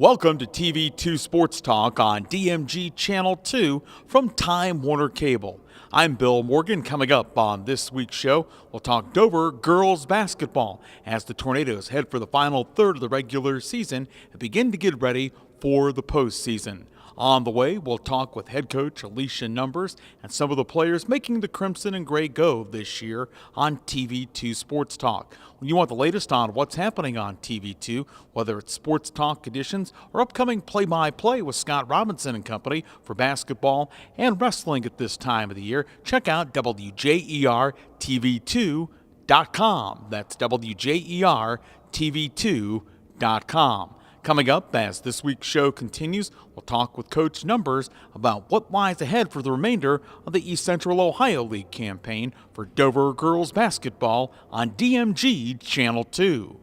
Welcome to TV2 Sports Talk on DMG Channel 2 from Time Warner Cable. I'm Bill Morgan. Coming up on this week's show, we'll talk Dover girls basketball as the Tornadoes head for the final third of the regular season and begin to get ready for the postseason. On the way, we'll talk with head coach Alicia Numbers and some of the players making the Crimson and Gray go this year on TV2 Sports Talk. When you want the latest on what's happening on TV2, whether it's sports talk editions or upcoming play-by-play with Scott Robinson and company for basketball and wrestling at this time of the year, check out WJERTV2.com. That's WJERTV2.com. Coming up, as this week's show continues, we'll talk with Coach Numbers about what lies ahead for the remainder of the East Central Ohio League campaign for Dover girls basketball on DMG Channel 2.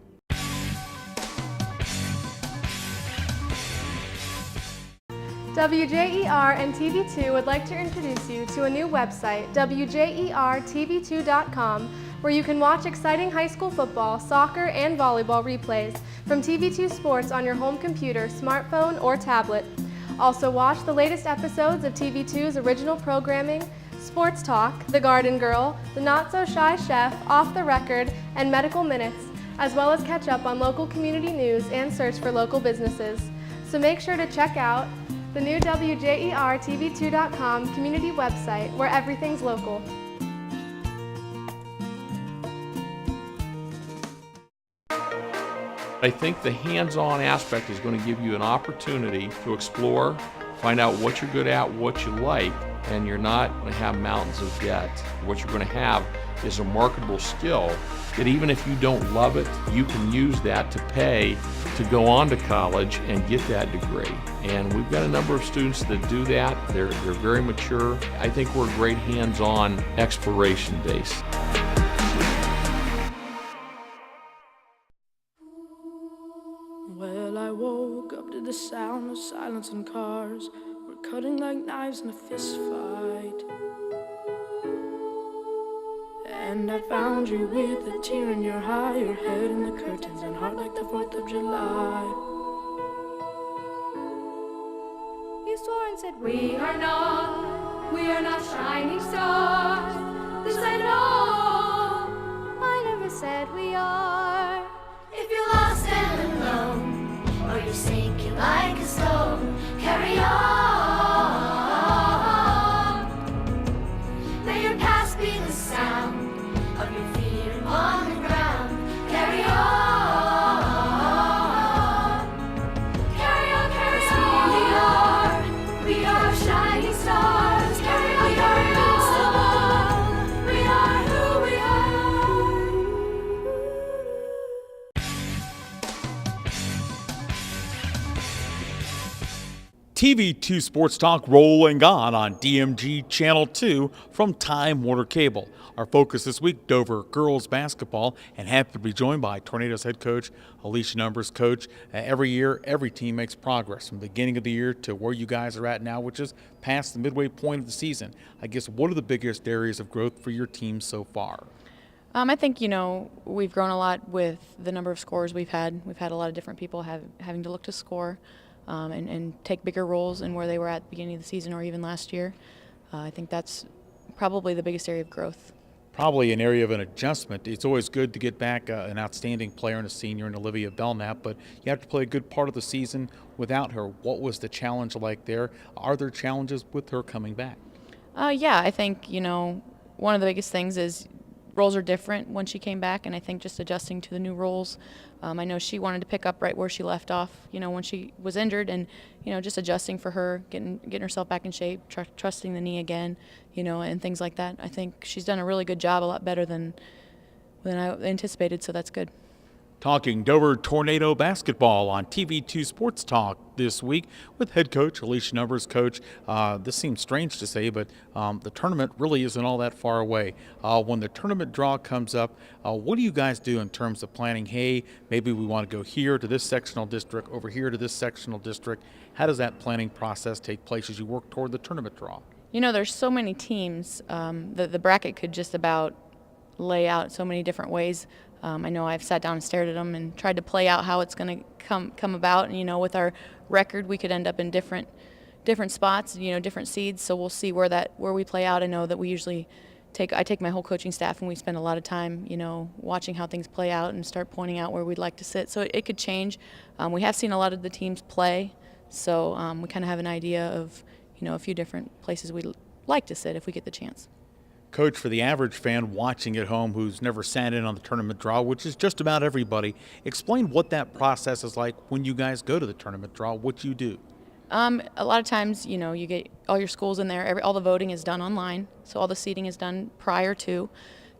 WJER and TV2 would like to introduce you to a new website, WJERTV2.com, where you can watch exciting high school football, soccer, and volleyball replays from TV2 Sports on your home computer, smartphone, or tablet. Also watch the latest episodes of TV2's original programming, Sports Talk, The Garden Girl, The Not So Shy Chef, Off the Record, and Medical Minutes, as well as catch up on local community news and search for local businesses. So make sure to check out the new WJERTV2.com community website where everything's local. I think the hands-on aspect is going to give you an opportunity to explore, find out what you're good at, what you like, and you're not going to have mountains of debt. What you're going to have is a marketable skill that even if you don't love it, you can use that to pay to go on to college and get that degree. And we've got a number of students that do that. They're very mature. I think we're a great hands-on exploration base. Well, I woke up to the sound of silence and cars. We're cutting like knives in a fist fight. And I found you with a tear in your eye, your head in the curtains and heart like the 4th of July. You swore and said, we are not shining stars. This I know, I never said we are. If you're lost and alone, or you're sinking like a stone, carry on. May your past be the sound of your feet upon the ground. Carry on. Carry on, carry on. We are shining stars. Carry on, carry on. We are who we TV2 Sports Talk rolling on DMG Channel 2 from Time Warner Cable. Our focus this week, Dover girls basketball, and happy to be joined by Tornadoes head coach Alicia Numbers. Coach, every year, every team makes progress from the beginning of the year to where you guys are at now, which is past the midway point of the season. I guess, what are the biggest areas of growth for your team so far? I think, we've grown a lot with the number of scores we've had. We've had a lot of different people having to look to score. And take bigger roles in where they were at the beginning of the season or even last year. I think that's probably the biggest area of growth. Probably an area of an adjustment. It's always good to get back an outstanding player and a senior in Olivia Belknap, but you have to play a good part of the season without her. What was the challenge like there? Are there challenges with her coming back? Yeah, I think, one of the biggest things is roles are different when she came back, and I think just adjusting to the new roles. I know she wanted to pick up right where she left off, when she was injured, and just adjusting for her, getting herself back in shape, trusting the knee again, and things like that. I think she's done a really good job, a lot better than I anticipated, so that's good. Talking Dover Tornado basketball on TV2 Sports Talk this week with head coach Alicia Numbers. Coach, this seems strange to say, but the tournament really isn't all that far away. When the tournament draw comes up, what do you guys do in terms of planning? Hey, maybe we want to go here to this sectional district, over here to this sectional district. How does that planning process take place as you work toward the tournament draw? There's so many teams. The bracket could just about lay out so many different ways. I know I've sat down and stared at them and tried to play out how it's going to come about. And, with our record, we could end up in different spots, different seeds. So we'll see where we play out. I know that we usually I take my whole coaching staff and we spend a lot of time, watching how things play out and start pointing out where we'd like to sit. So it could change. We have seen a lot of the teams play, so we kind of have an idea of, a few different places we'd like to sit if we get the chance. Coach, for the average fan watching at home who's never sat in on the tournament draw, which is just about everybody, explain what that process is like when you guys go to the tournament draw, what you do. A lot of times, you get all your schools in there. All the voting is done online, so all the seeding is done prior to.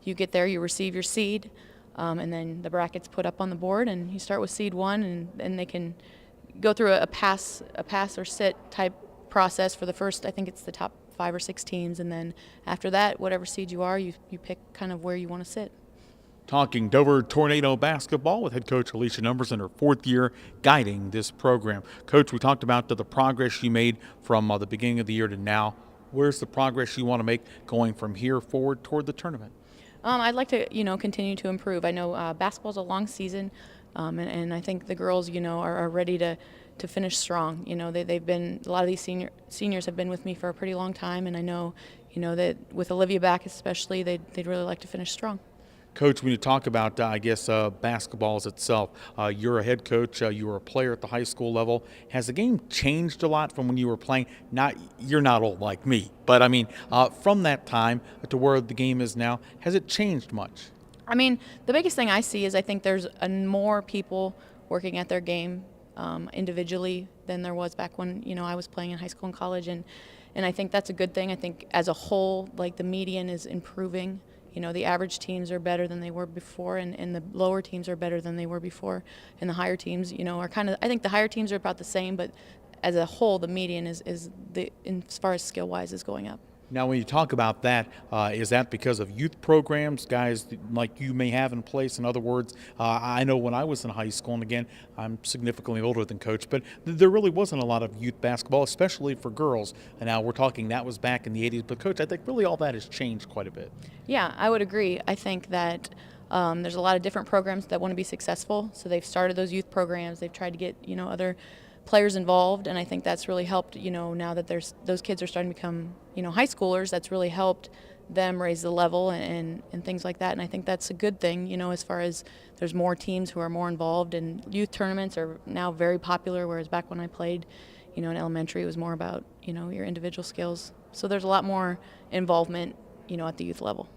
You get there, you receive your seed, and then the bracket's put up on the board, and you start with seed 1, and they can go through a pass or sit type process for the first. I think it's the top 5 or 6 teams, and then after that, whatever seed you are, you pick kind of where you want to sit. Talking Dover Tornado basketball with head coach Alicia Numbers in her 4th year guiding this program. Coach, we talked about the progress you made from the beginning of the year to now. Where's the progress you want to make going from here forward toward the tournament? I'd like to, continue to improve. I know basketball's a long season, and I think the girls, are ready to finish strong. They've been, a lot of these seniors have been with me for a pretty long time, and I know, that with Olivia back especially, they'd really like to finish strong. Coach, when you talk about, basketballs itself, you're a head coach, you were a player at the high school level. Has the game changed a lot from when you were playing? You're not old like me, but I mean, from that time to where the game is now, has it changed much? I mean, the biggest thing I see is I think there's more people working at their game individually than there was back when, I was playing in high school and college, and I think that's a good thing. I think as a whole, like, the median is improving. The average teams are better than they were before, and the lower teams are better than they were before. And the higher teams, are kind of, I think the higher teams are about the same, but as a whole, the median is as far as skill-wise, is going up. Now, when you talk about that, is that because of youth programs, guys like you may have in place? In other words, I know when I was in high school, and again, I'm significantly older than Coach, but there really wasn't a lot of youth basketball, especially for girls. And now we're talking that was back in the 80s. But, Coach, I think really all that has changed quite a bit. Yeah, I would agree. I think that there's a lot of different programs that want to be successful. So they've started those youth programs. They've tried to get, other players involved, and I think that's really helped, now that those kids are starting to become, high schoolers, that's really helped them raise the level and things like that. And I think that's a good thing, as far as there's more teams who are more involved, and youth tournaments are now very popular, whereas back when I played, in elementary, it was more about, your individual skills. So there's a lot more involvement, at the youth level.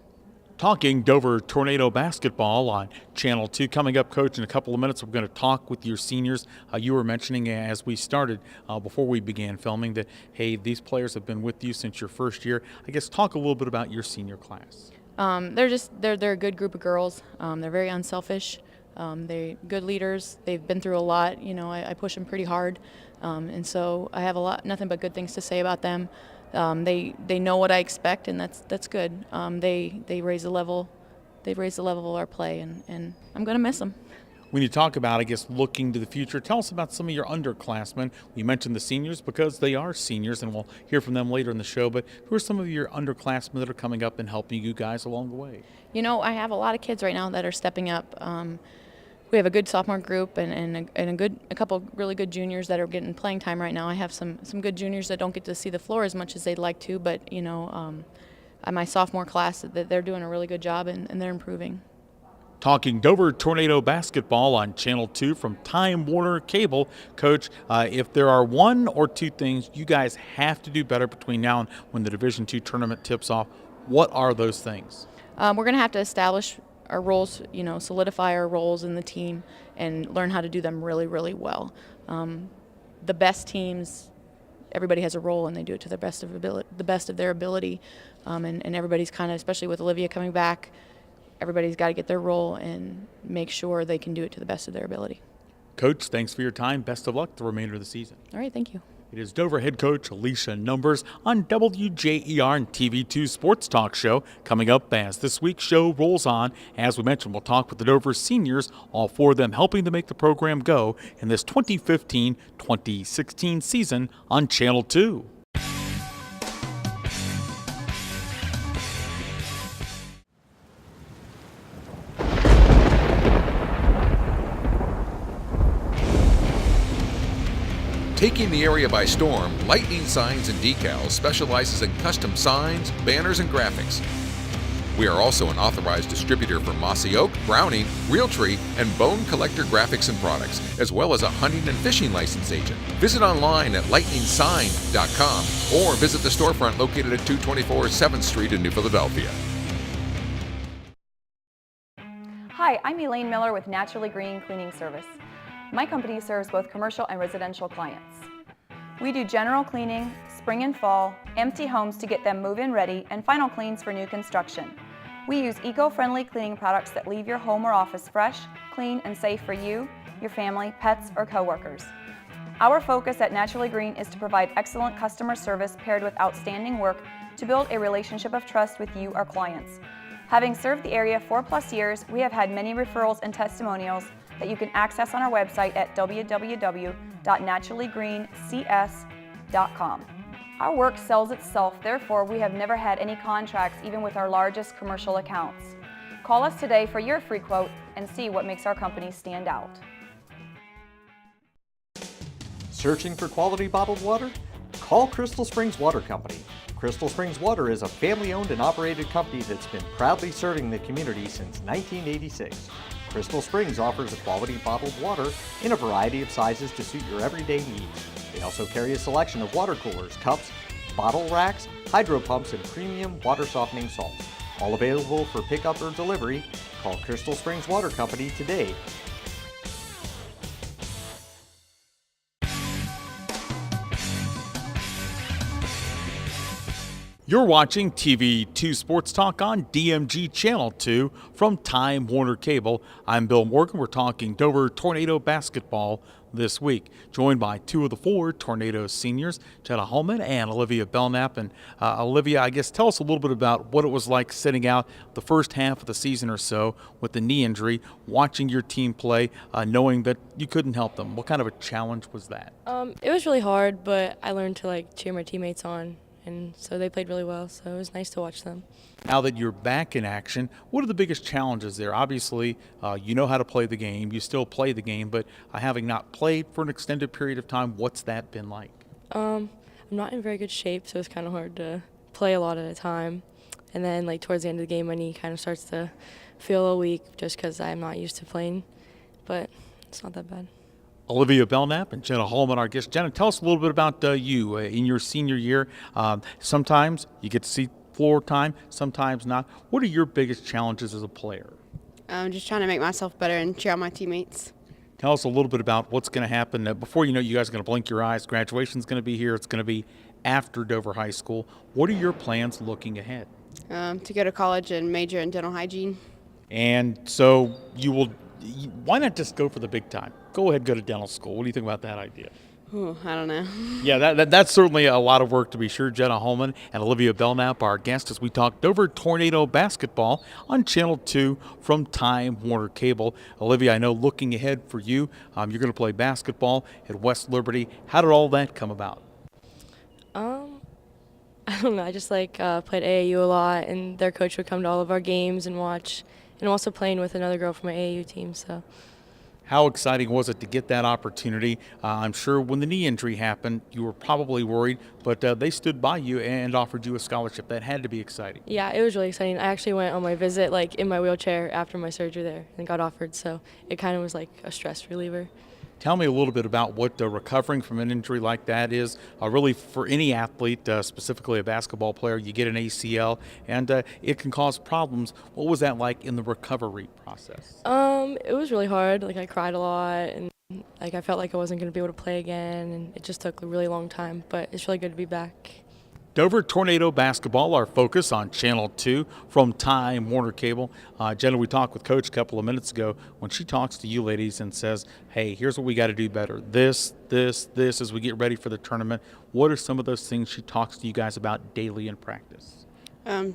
Talking Dover Tornado basketball on Channel 2. Coming up, Coach, in a couple of minutes, we're going to talk with your seniors. You were mentioning as we started, before we began filming, that, hey, these players have been with you since your first year. I guess talk a little bit about your senior class. They're a good group of girls. They're very unselfish. They're good leaders. They've been through a lot. I push them pretty hard. And so I have nothing but good things to say about them. They know what I expect, and that's good. They raise the level. They've raised the level of our play, and I'm going to miss them. When you talk about, I guess, looking to the future, tell us about some of your underclassmen. We mentioned the seniors because they are seniors, and we'll hear from them later in the show, but who are some of your underclassmen that are coming up and helping you guys along the way? I have a lot of kids right now that are stepping up. We have a good sophomore group and a couple really good juniors that are getting playing time right now. I have some good juniors that don't get to see the floor as much as they'd like to, but my sophomore class, that they're doing a really good job and they're improving. Talking Dover Tornado basketball on Channel 2 from Time Warner Cable. Coach, if there are one or two things you guys have to do better between now and when the Division II tournament tips off, what are those things? We're going to have to establish our roles, solidify our roles in the team and learn how to do them really, really well. The best teams, everybody has a role and they do it to the best of their ability. And everybody's kind of, especially with Olivia coming back, everybody's got to get their role and make sure they can do it to the best of their ability. Coach, thanks for your time. Best of luck the remainder of the season. All right, thank you. It is Dover head coach Alicia Numbers on WJER and TV2 Sports Talk Show. Coming up as this week's show rolls on, as we mentioned, we'll talk with the Dover seniors, all four of them helping to make the program go in this 2015-2016 season on Channel 2. Taking the area by storm, Lightning Signs and Decals specializes in custom signs, banners, and graphics. We are also an authorized distributor for Mossy Oak, Browning, Realtree, and Bone Collector graphics and products, as well as a hunting and fishing license agent. Visit online at lightningsign.com or visit the storefront located at 224 7th Street in New Philadelphia. Hi, I'm Elaine Miller with Naturally Green Cleaning Service. My company serves both commercial and residential clients. We do general cleaning, spring and fall, empty homes to get them move-in ready, and final cleans for new construction. We use eco-friendly cleaning products that leave your home or office fresh, clean, and safe for you, your family, pets, or coworkers. Our focus at Naturally Green is to provide excellent customer service paired with outstanding work to build a relationship of trust with you, our clients. Having served the area 4+ years, we have had many referrals and testimonials that you can access on our website at www.naturallygreencs.com. Our work sells itself, therefore we have never had any contracts even with our largest commercial accounts. Call us today for your free quote and see what makes our company stand out. Searching for quality bottled water? Call Crystal Springs Water Company. Crystal Springs Water is a family-owned and operated company that's been proudly serving the community since 1986. Crystal Springs offers a quality bottled water in a variety of sizes to suit your everyday needs. They also carry a selection of water coolers, cups, bottle racks, hydro pumps, and premium water softening salts. All available for pickup or delivery. Call Crystal Springs Water Company today. You're watching TV2 Sports Talk on DMG Channel 2 from Time Warner Cable. I'm Bill Morgan. We're talking Dover Tornado basketball this week, joined by two of the four Tornado seniors, Jenna Holman and Olivia Belknap. And Olivia, I guess tell us a little bit about what it was like sitting out the first half of the season or so with the knee injury, watching your team play, knowing that you couldn't help them. What kind of a challenge was that? It was really hard, but I learned to cheer my teammates on. And so they played really well, so it was nice to watch them. Now that you're back in action, what are the biggest challenges there? Obviously, you know how to play the game. You still play the game, but having not played for an extended period of time, what's that been like? I'm not in very good shape, so it's kind of hard to play a lot at a time. And then towards the end of the game, my knee kind of starts to feel a little weak just because I'm not used to playing, but it's not that bad. Olivia Belknap and Jenna Holman, our guests. Jenna, tell us a little bit about you in your senior year. Sometimes you get to see floor time, sometimes not. What are your biggest challenges as a player? Just trying to make myself better and cheer on my teammates. Tell us a little bit about what's going to happen. Before you know, you guys are going to blink your eyes. Graduation's going to be here. It's going to be after Dover High School. What are your plans looking ahead? To go to college and major in dental hygiene. And so why not just go for the big time? Go ahead, go to dental school. What do you think about that idea? Ooh, I don't know. Yeah, that's certainly a lot of work to be sure. Jenna Holman and Olivia Belknap, our guests, as we talk Dover Tornado basketball on Channel 2 from Time Warner Cable. Olivia, I know looking ahead for you, you're going to play basketball at West Liberty. How did all that come about? I don't know. I just played AAU a lot, and their coach would come to all of our games and watch, and also playing with another girl from my AAU team. So. How exciting was it to get that opportunity? I'm sure when the knee injury happened, you were probably worried, but they stood by you and offered you a scholarship. That had to be exciting. Yeah, it was really exciting. I actually went on my visit in my wheelchair after my surgery there and got offered, so it kind of was like a stress reliever. Tell me a little bit about what recovering from an injury like that is. Really, for any athlete, specifically a basketball player, you get an ACL, and it can cause problems. What was that like in the recovery process? It was really hard. I cried a lot, and I felt like I wasn't going to be able to play again, and it just took a really long time. But it's really good to be back. Dover Tornado basketball, our focus on Channel 2 from Time Warner Cable. Jenna, we talked with Coach a couple of minutes ago when she talks to you ladies and says, hey, here's what we got to do better. This, as we get ready for the tournament. What are some of those things she talks to you guys about daily in practice?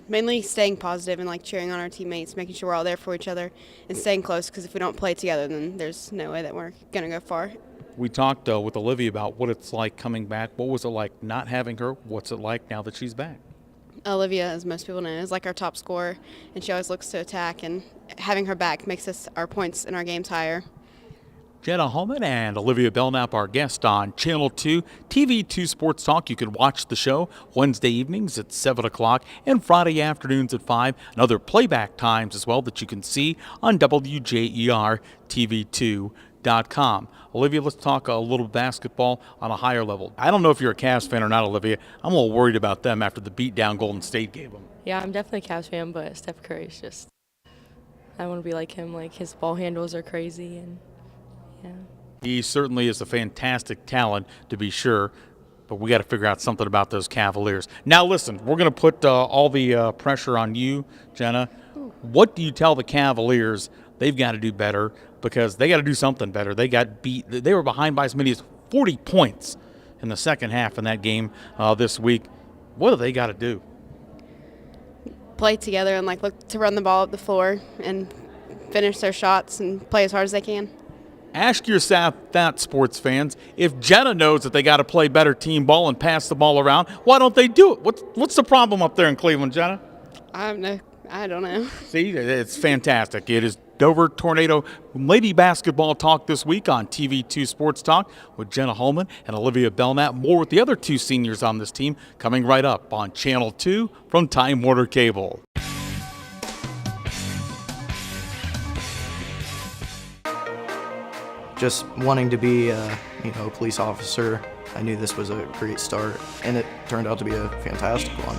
Mainly staying positive and cheering on our teammates, making sure we're all there for each other and staying close, because if we don't play together, then there's no way that we're going to go far. We talked with Olivia about what it's like coming back. What was it like not having her? What's it like now that she's back? Olivia, as most people know, is our top scorer, and she always looks to attack, and having her back makes our points in our games higher. Jenna Holman and Olivia Belknap, our guest on Channel 2, TV2 Sports Talk. You can watch the show Wednesday evenings at 7 o'clock and Friday afternoons at 5, and other playback times as well that you can see on WJER TV2.com. Olivia, let's talk a little basketball on a higher level. I don't know if you're a Cavs fan or not, Olivia. I'm a little worried about them after the beatdown Golden State gave them. Yeah, I'm definitely a Cavs fan, but Steph Curry's just, I want to be like him. Like, his ball handles are crazy, and yeah. He certainly is a fantastic talent, to be sure, but we got to figure out something about those Cavaliers. Now, listen, we're going to put all the pressure on you, Jenna. What do you tell the Cavaliers they've got to do better, because they got to do something better? They got beat. They were behind by as many as 40 points in the second half in that game this week. What do they got to do? Play together and look to run the ball up the floor and finish their shots and play as hard as they can. Ask yourself that, sports fans. If Jenna knows that they got to play better team ball and pass the ball around, why don't they do it? What's the problem up there in Cleveland, Jenna? I don't know. See, it's fantastic. It is Dover Tornado Lady Basketball Talk this week on TV2 Sports Talk with Jenna Holman and Olivia Belknap. More with the other two seniors on this team coming right up on Channel 2 from Time Warner Cable. Just wanting to be a police officer, I knew this was a great start, and it turned out to be a fantastic one.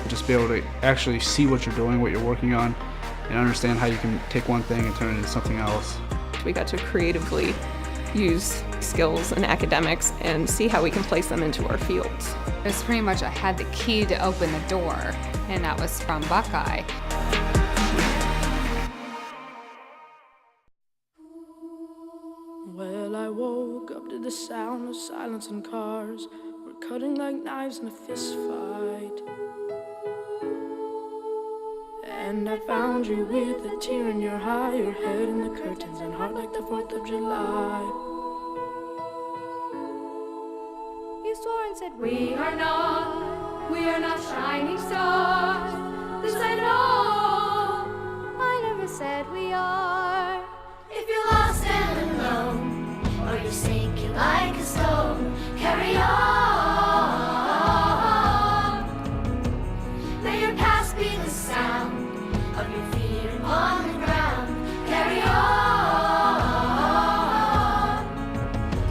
Just be able to actually see what you're doing, what you're working on, and understand how you can take one thing and turn it into something else. We got to creatively use skills and academics and see how we can place them into our fields. It was pretty much I had the key to open the door, and that was from Buckeye. Well, I woke up to the sound of silence and cars were cutting like knives in a fist fight. And I found you with a tear in your eye, your head in the curtains and heart like the 4th of July. You swore and said, we are not shining stars. This I know, I never said we are. If you're lost and alone, or you're sinking like a stone, carry on. May your past be the sound of your feet upon the ground. Carry on.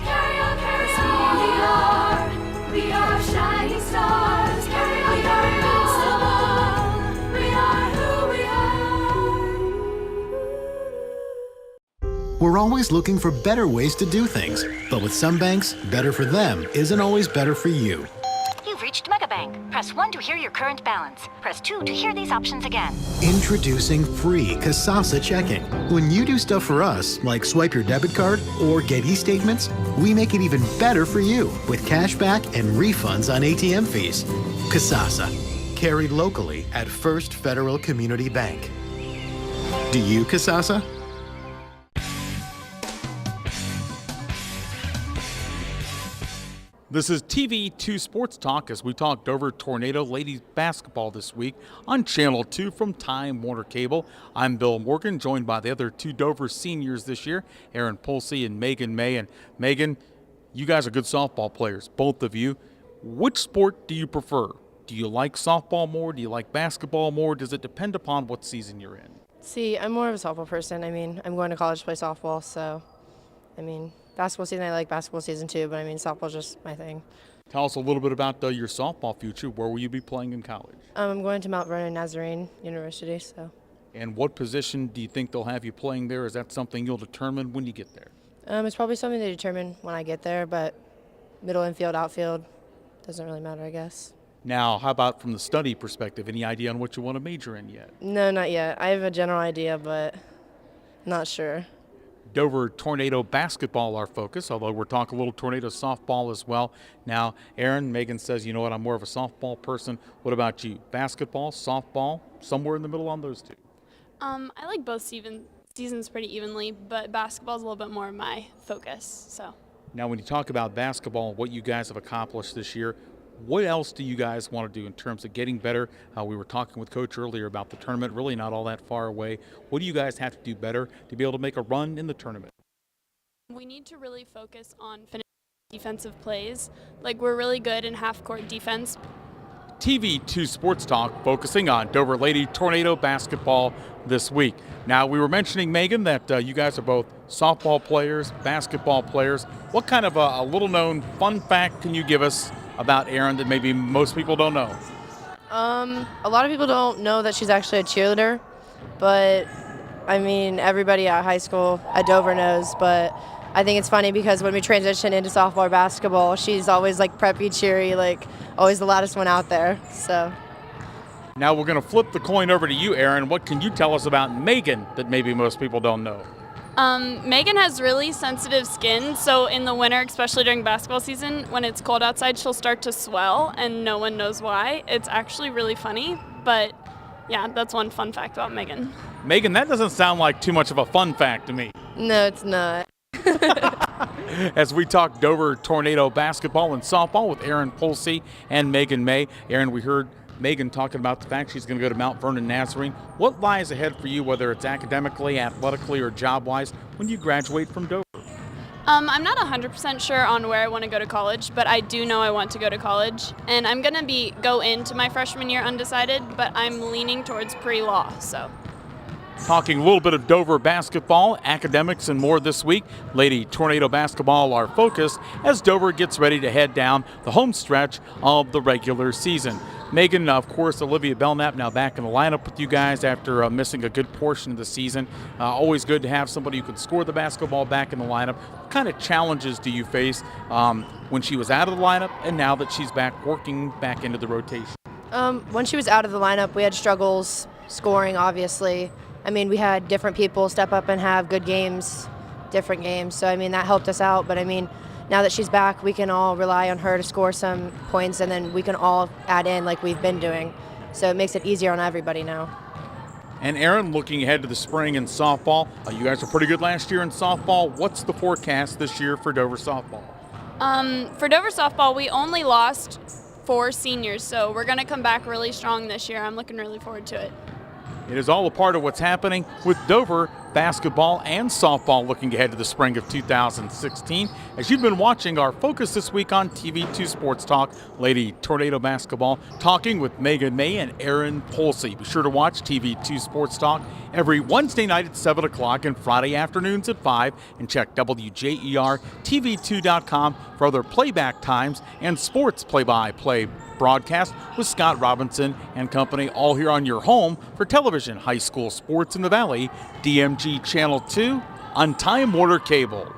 Carry on, carry on. We are shining stars. Carry on, carry on. We are who we are. We're always looking for better ways to do things, but with some banks, better for them isn't always better for you. You've reached Megabank. Press 1 to hear your current balance. Press 2 to hear these options again. Introducing free Kasasa checking. When you do stuff for us, like swipe your debit card or get e-statements, we make it even better for you with cash back and refunds on ATM fees. Kasasa, carried locally at First Federal Community Bank. Do you, Kasasa? This is TV2 Sports Talk as we talk Dover Tornado Ladies Basketball this week on Channel 2 from Time Warner Cable. I'm Bill Morgan, joined by the other two Dover seniors this year, Aaron Pulsey and Megan May. And Megan, you guys are good softball players, both of you. Which sport do you prefer? Do you like softball more? Do you like basketball more? Does it depend upon what season you're in? See, I'm more of a softball person. I'm going to college to play softball, so, basketball season, I like basketball season too, but softball's just my thing. Tell us a little bit about your softball future. Where will you be playing in college? I'm going to Mount Vernon Nazarene University, so. And what position do you think they'll have you playing there? Is that something you'll determine when you get there? It's probably something to determine when I get there, but middle infield, outfield, doesn't really matter, I guess. Now, how about from the study perspective? Any idea on what you want to major in yet? No, not yet. I have a general idea, but not sure. Dover Tornado basketball our focus, although we're talking a little Tornado softball as well. Now, Aaron, Megan says, you know what, I'm more of a softball person. What about you? Basketball, softball, somewhere in the middle on those two? I like both seasons pretty evenly, but basketball's a little bit more of my focus. So. Now, when you talk about basketball, what you guys have accomplished this year, what else do you guys want to do in terms of getting better? We were talking with Coach earlier about the tournament, really not all that far away. What do you guys have to do better to be able to make a run in the tournament? We need to really focus on finishing defensive plays. Like, we're really good in half-court defense. TV2 Sports Talk focusing on Dover Lady Tornado basketball this week. Now, we were mentioning, Megan, that you guys are both softball players, basketball players. What kind of a little-known fun fact can you give us about Erin that maybe most people don't know? A lot of people don't know that she's actually a cheerleader, but I mean, everybody at high school at Dover knows, but I think it's funny because when we transition into softball or basketball, she's always like preppy, cheery, like always the loudest one out there. So now we're going to flip the coin over to you, Erin. What can you tell us about Megan that maybe most people don't know? Megan has really sensitive skin, so in the winter, especially during basketball season, when it's cold outside, she'll start to swell, and no one knows why. It's actually really funny, but yeah, that's one fun fact about Megan. Megan, that doesn't sound like too much of a fun fact to me. no, it's not. As we talk Dover Tornado basketball and softball with Erin Polsey and Megan May. Erin, we heard Megan talking about the fact she's going to go to Mount Vernon Nazarene. What lies ahead for you, whether it's academically, athletically, or job-wise, when you graduate from Dover? I'm not 100% sure on where I want to go to college, but I do know I want to go to college. And I'm going to go into my freshman year undecided, but I'm leaning towards pre-law, so. Talking a little bit of Dover basketball, academics, and more this week. Lady Tornado basketball are focused as Dover gets ready to head down the home stretch of the regular season. Megan, of course, Olivia Belknap now back in the lineup with you guys after missing a good portion of the season. Always good to have somebody who can score the basketball back in the lineup. What kind of challenges do you face when she was out of the lineup and now that she's back working back into the rotation? When she was out of the lineup, we had struggles scoring, obviously. I mean, we had different people step up and have good games, different games. So, I mean, that helped us out. But, I mean, now that she's back, we can all rely on her to score some points, and then we can all add in like we've been doing. So it makes it easier on everybody now. And Erin, looking ahead to the spring in softball, you guys were pretty good last year in softball. What's the forecast this year for Dover softball? For Dover softball, we only lost 4 seniors, so we're going to come back really strong this year. I'm looking really forward to it. It is all a part of what's happening with Dover basketball and softball looking ahead to the spring of 2016. As you've been watching our focus this week on TV2 Sports Talk, Lady Tornado basketball, talking with Megan May and Erin Polsey. Be sure to watch TV2 Sports Talk every Wednesday night at 7 o'clock and Friday afternoons at 5, and check WJER TV2.com for other playback times and sports play-by-play broadcast with Scott Robinson and company, all here on your home for television high school sports in the Valley, DMG Channel 2 on Time Warner Cable.